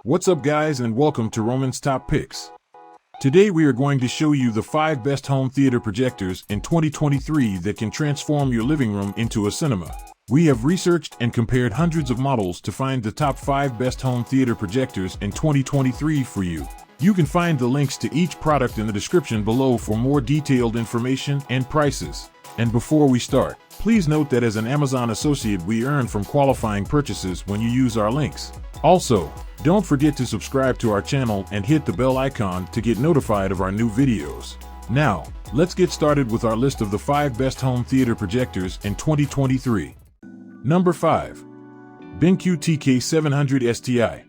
What's up guys, and welcome to Roman's Top Picks. Today we are going to show you the 5 best home theater projectors in 2023 that can transform your living room into a cinema. We have researched and compared hundreds of models to find the top 5 best home theater projectors in 2023 for you. You can find the links to each product in the description below for more detailed information and prices. And before we start, please note that as an Amazon associate we earn from qualifying purchases when you use our links. Also, don't forget to subscribe to our channel and hit the bell icon to get notified of our new videos. Now, let's get started with our list of the 5 best home theater projectors in 2023. Number 5. BenQ TK700STi.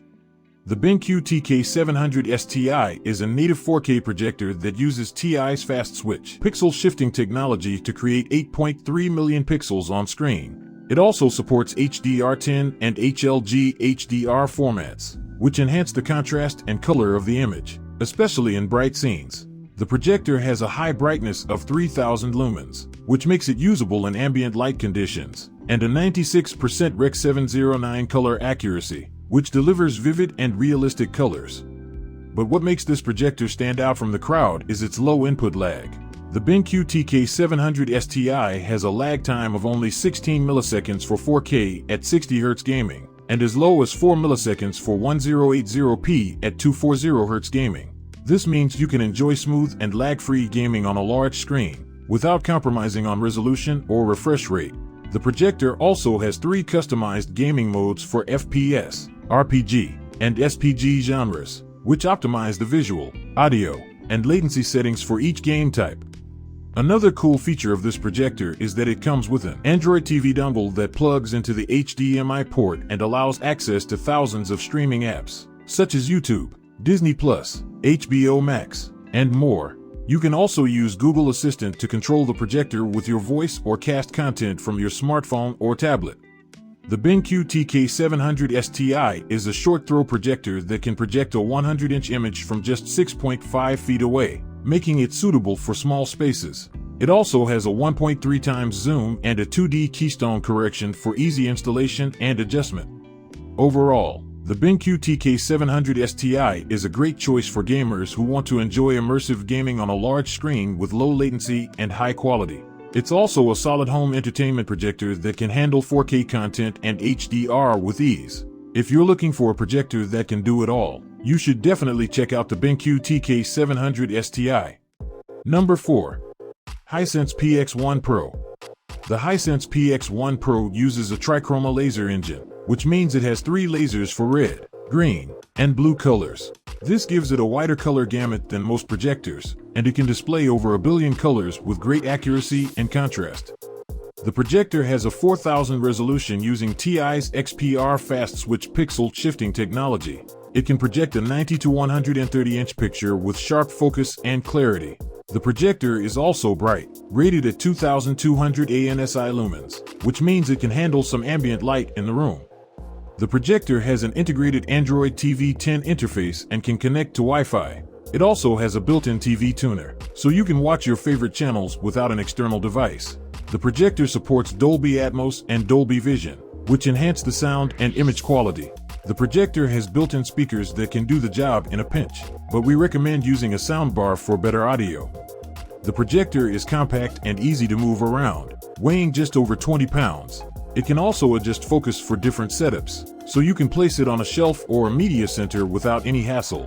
The BenQ TK700STi is a native 4K projector that uses TI's fast switch pixel shifting technology to create 8.3 million pixels on screen. It also supports HDR10 and HLG HDR formats, which enhance the contrast and color of the image, especially in bright scenes. The projector has a high brightness of 3000 lumens, which makes it usable in ambient light conditions, and a 96% Rec 709 color accuracy, which delivers vivid and realistic colors. But what makes this projector stand out from the crowd is its low input lag. The BenQ TK700STi has a lag time of only 16 milliseconds for 4K at 60Hz gaming, and as low as 4 milliseconds for 1080p at 240Hz gaming. This means you can enjoy smooth and lag-free gaming on a large screen, without compromising on resolution or refresh rate. The projector also has 3 customized gaming modes for FPS, RPG, and SPG genres, which optimize the visual, audio, and latency settings for each game type. Another cool feature of this projector is that it comes with an Android TV dongle that plugs into the HDMI port and allows access to thousands of streaming apps, such as YouTube, Disney+, HBO Max, and more. You can also use Google Assistant to control the projector with your voice or cast content from your smartphone or tablet. The BenQ TK700STi is a short-throw projector that can project a 100-inch image from just 6.5 feet away, making it suitable for small spaces. It also has a 1.3 times zoom and a 2D keystone correction for easy installation and adjustment. Overall, the BenQ TK700STi is a great choice for gamers who want to enjoy immersive gaming on a large screen with low latency and high quality. It's also a solid home entertainment projector that can handle 4K content and HDR with ease. If you're looking for a projector that can do it all, you should definitely check out the BenQ TK700STi. Number 4. Hisense PX1-PRO. The Hisense PX1-PRO uses a trichroma laser engine, which means it has 3 lasers for red, green, and blue colors. This gives it a wider color gamut than most projectors, and it can display over 1 billion colors with great accuracy and contrast. The projector has a 4000 resolution using TI's XPR fast switch pixel shifting technology. It can project a 90 to 130 inch picture with sharp focus and clarity. The projector is also bright, rated at 2200 ANSI lumens, which means it can handle some ambient light in the room. The projector has an integrated Android TV 10 interface and can connect to Wi-Fi. It also has a built-in TV tuner, so you can watch your favorite channels without an external device. The projector supports Dolby Atmos and Dolby Vision, which enhance the sound and image quality. The projector has built-in speakers that can do the job in a pinch, but we recommend using a soundbar for better audio. The projector is compact and easy to move around, weighing just over 20 pounds. It can also adjust focus for different setups, so you can place it on a shelf or a media center without any hassle.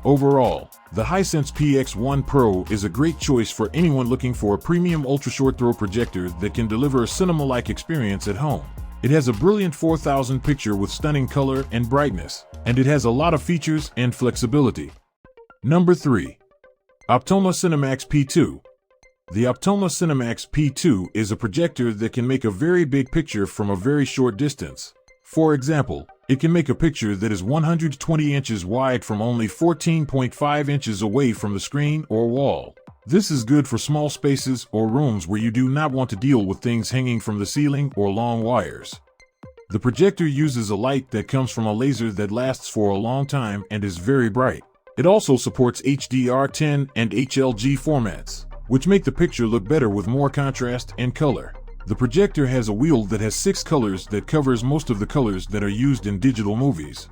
Overall, the Hisense PX1-PRO is a great choice for anyone looking for a premium ultra-short-throw projector that can deliver a cinema-like experience at home. It has a brilliant 4000 picture with stunning color and brightness, and it has a lot of features and flexibility. Number 3. Optoma CinemaX P2. The Optoma CinemaX P2 is a projector that can make a very big picture from a very short distance. For example, it can make a picture that is 120 inches wide from only 14.5 inches away from the screen or wall. This is good for small spaces or rooms where you do not want to deal with things hanging from the ceiling or long wires. The projector uses a light that comes from a laser that lasts for a long time and is very bright. It also supports HDR10 and HLG formats, which make the picture look better with more contrast and color. The projector has a wheel that has 6 colors that covers most of the colors that are used in digital movies.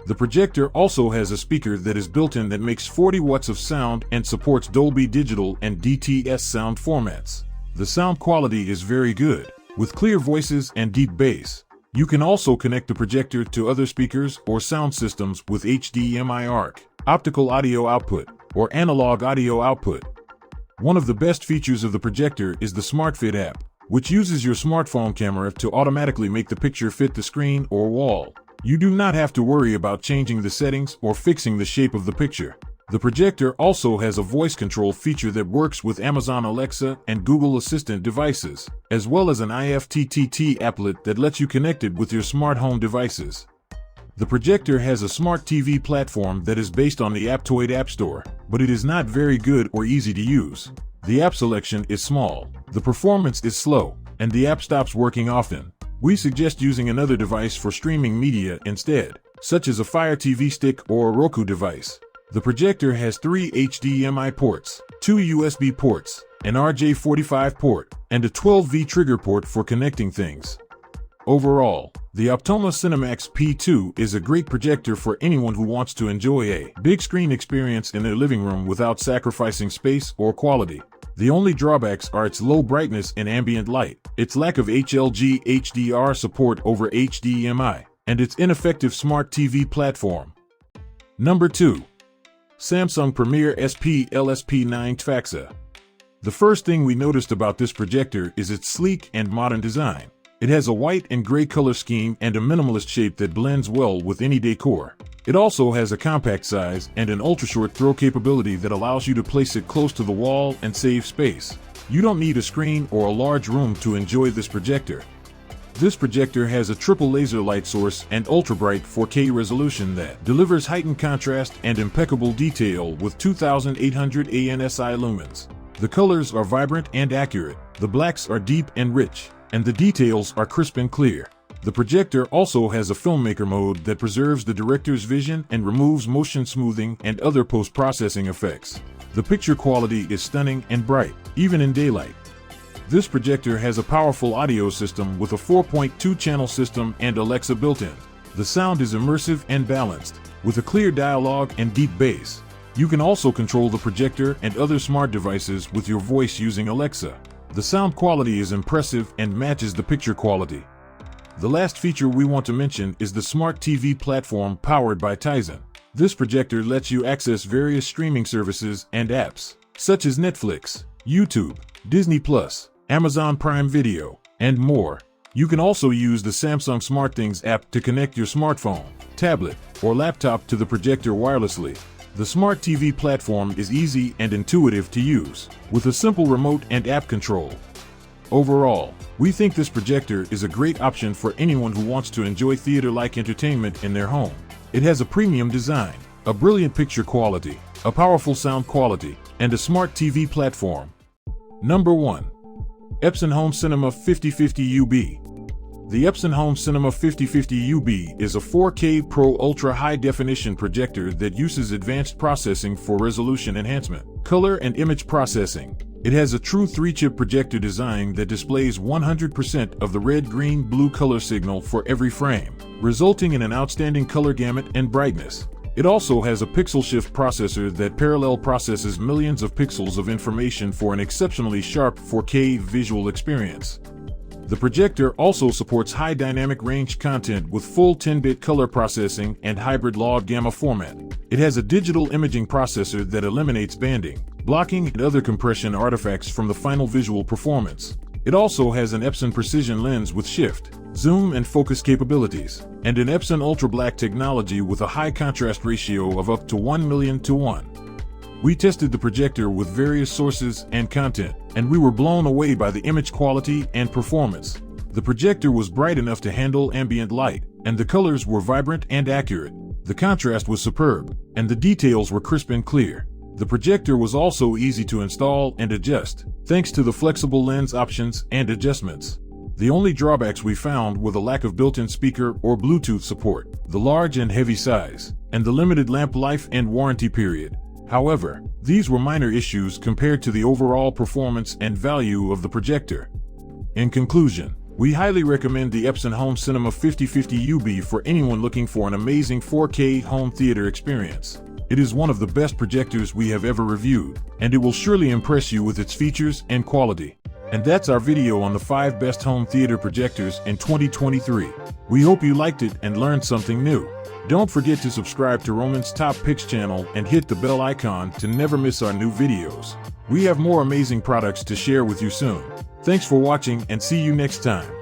The projector also has a speaker that is built in that makes 40 watts of sound and supports Dolby Digital and DTS sound formats. The sound quality is very good, with clear voices and deep bass. You can also connect the projector to other speakers or sound systems with HDMI ARC, optical audio output, or analog audio output. One of the best features of the projector is the SmartFit app, which uses your smartphone camera to automatically make the picture fit the screen or wall. You do not have to worry about changing the settings or fixing the shape of the picture. The projector also has a voice control feature that works with Amazon Alexa and Google Assistant devices, as well as an IFTTT applet that lets you connect it with your smart home devices. The projector has a smart TV platform that is based on the Aptoide App Store, but it is not very good or easy to use. The app selection is small, the performance is slow, and the app stops working often. We suggest using another device for streaming media instead, such as a Fire TV stick or a Roku device. The projector has 3 HDMI ports, 2 USB ports, an RJ45 port, and a 12V trigger port for connecting things. Overall, the Optoma CinemaX P2 is a great projector for anyone who wants to enjoy a big screen experience in their living room without sacrificing space or quality. The only drawbacks are its low brightness and ambient light, its lack of HLG HDR support over HDMI, and its ineffective smart TV platform. Number 2. Samsung Premier SP-LSP9 TFAXA. The first thing we noticed about this projector is its sleek and modern design. It has a white and gray color scheme and a minimalist shape that blends well with any decor. It also has a compact size and an ultra-short throw capability that allows you to place it close to the wall and save space. You don't need a screen or a large room to enjoy this projector. This projector has a triple laser light source and ultra-bright 4K resolution that delivers heightened contrast and impeccable detail with 2800 ANSI lumens. The colors are vibrant and accurate, the blacks are deep and rich, and the details are crisp and clear. The projector also has a filmmaker mode that preserves the director's vision and removes motion smoothing and other post-processing effects. The picture quality is stunning and bright, even in daylight. This projector has a powerful audio system with a 4.2-channel system and Alexa built-in. The sound is immersive and balanced, with a clear dialogue and deep bass. You can also control the projector and other smart devices with your voice using Alexa. The sound quality is impressive and matches the picture quality. The last feature we want to mention is the Smart TV platform powered by Tizen. This projector lets you access various streaming services and apps, such as Netflix, YouTube, Disney+, Amazon Prime Video, and more. You can also use the Samsung SmartThings app to connect your smartphone, tablet, or laptop to the projector wirelessly. The Smart TV platform is easy and intuitive to use, with a simple remote and app control. Overall, we think this projector is a great option for anyone who wants to enjoy theater-like entertainment in their home. It has a premium design, a brilliant picture quality, a powerful sound quality, and a smart TV platform. Number 1. Epson Home Cinema 5050UB. The Epson Home Cinema 5050UB is a 4K Pro Ultra High Definition projector that uses advanced processing for resolution enhancement, color and image processing. It has a true 3-chip projector design that displays 100% of the red, green, blue color signal for every frame, resulting in an outstanding color gamut and brightness. It also has a pixel shift processor that parallel processes millions of pixels of information for an exceptionally sharp 4K visual experience. The projector also supports high dynamic range content with full 10-bit color processing and hybrid log gamma format. It has a digital imaging processor that eliminates banding, blocking, and other compression artifacts from the final visual performance. It also has an Epson precision lens with shift, zoom, and focus capabilities, and an Epson Ultra Black technology with a high contrast ratio of up to 1,000,000:1. We tested the projector with various sources and content, and we were blown away by the image quality and performance. The projector was bright enough to handle ambient light, and the colors were vibrant and accurate. The contrast was superb, and the details were crisp and clear. The projector was also easy to install and adjust, thanks to the flexible lens options and adjustments. The only drawbacks we found were the lack of built-in speaker or Bluetooth support, the large and heavy size, and the limited lamp life and warranty period. However, these were minor issues compared to the overall performance and value of the projector. In conclusion, We highly recommend the Epson Home Cinema 5050UB for anyone looking for an amazing 4K home theater experience. It is one of the best projectors we have ever reviewed, and it will surely impress you with its features and quality. And that's our video on the 5 best home theater projectors in 2023. We hope you liked it and learned something new. Don't forget to subscribe to Roman's Top Picks channel and hit the bell icon to never miss our new videos. We have more amazing products to share with you soon. Thanks for watching and see you next time.